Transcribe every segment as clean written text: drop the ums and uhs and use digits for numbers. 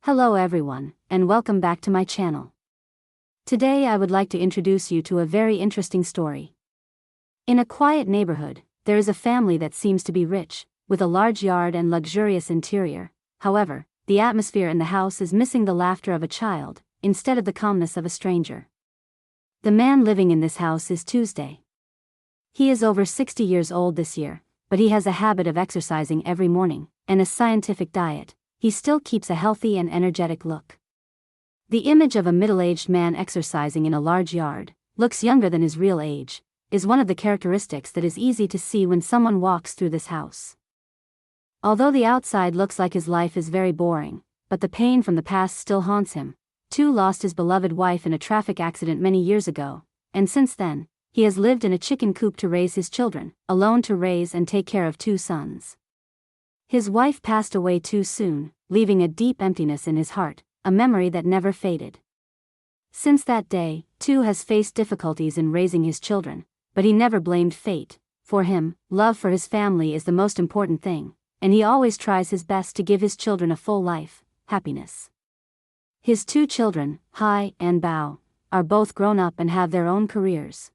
Hello everyone, and welcome back to my channel. Today I would like to introduce you to a very interesting story. In a quiet neighborhood, there is a family that seems to be rich, with a large yard and luxurious interior. However, the atmosphere in the house is missing the laughter of a child, instead of the calmness of a stranger. The man living in this house is Tuesday. He is over 60 years old this year, but he has a habit of exercising every morning, and a scientific diet. He still keeps a healthy and energetic look. The image of a middle-aged man exercising in a large yard, looks younger than his real age, is one of the characteristics that is easy to see when someone walks through this house. Although the outside looks like his life is very boring, but the pain from the past still haunts him. Tu lost his beloved wife in a traffic accident many years ago, and since then, he has lived in a chicken coop to raise his children, alone to raise and take care of 2 sons. His wife passed away too soon, leaving a deep emptiness in his heart, a memory that never faded. Since that day, Tu has faced difficulties in raising his children, but he never blamed fate. For him, love for his family is the most important thing, and he always tries his best to give his children a full life, happiness. His 2 children, Hai and Bao, are both grown up and have their own careers.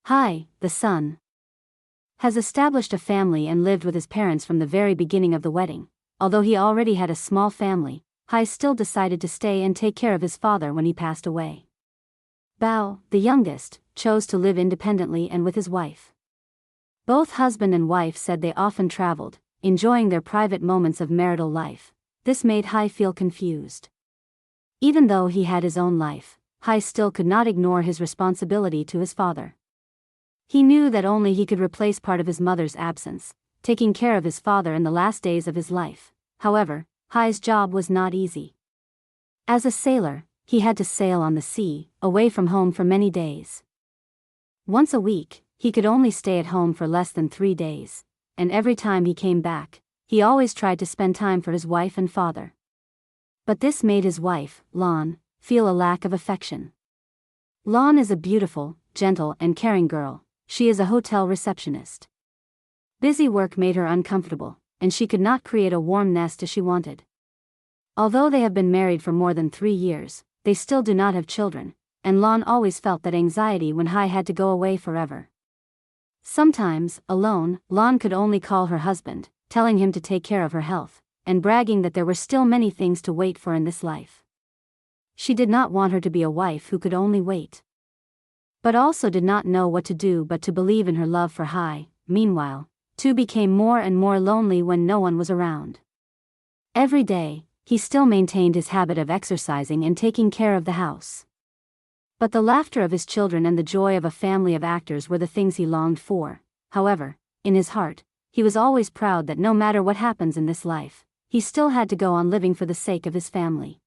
Hai, the son, has established a family and lived with his parents from the very beginning of the wedding. Although he already had a small family, Hai still decided to stay and take care of his father when he passed away. Bao, the youngest, chose to live independently and with his wife. Both husband and wife said they often traveled, enjoying their private moments of marital life. This made Hai feel confused. Even though he had his own life, Hai still could not ignore his responsibility to his father. He knew that only he could replace part of his mother's absence, taking care of his father in the last days of his life. However, Hai's job was not easy. As a sailor, he had to sail on the sea, away from home for many days. Once a week, he could only stay at home for less than 3 days, and every time he came back, he always tried to spend time for his wife and father. But this made his wife, Lan, feel a lack of affection. Lan is a beautiful, gentle and caring girl. She is a hotel receptionist. Busy work made her uncomfortable, and she could not create a warm nest as she wanted. Although they have been married for more than 3 years, they still do not have children, and Lan always felt that anxiety when Hai had to go away forever. Sometimes, alone, Lan could only call her husband, telling him to take care of her health, and bragging that there were still many things to wait for in this life. She did not want her to be a wife who could only wait, but also did not know what to do but to believe in her love for Hai. Meanwhile, Tu became more and more lonely when no one was around. Every day, he still maintained his habit of exercising and taking care of the house. But the laughter of his children and the joy of a family of actors were the things he longed for. However, in his heart, he was always proud that no matter what happens in this life, he still had to go on living for the sake of his family.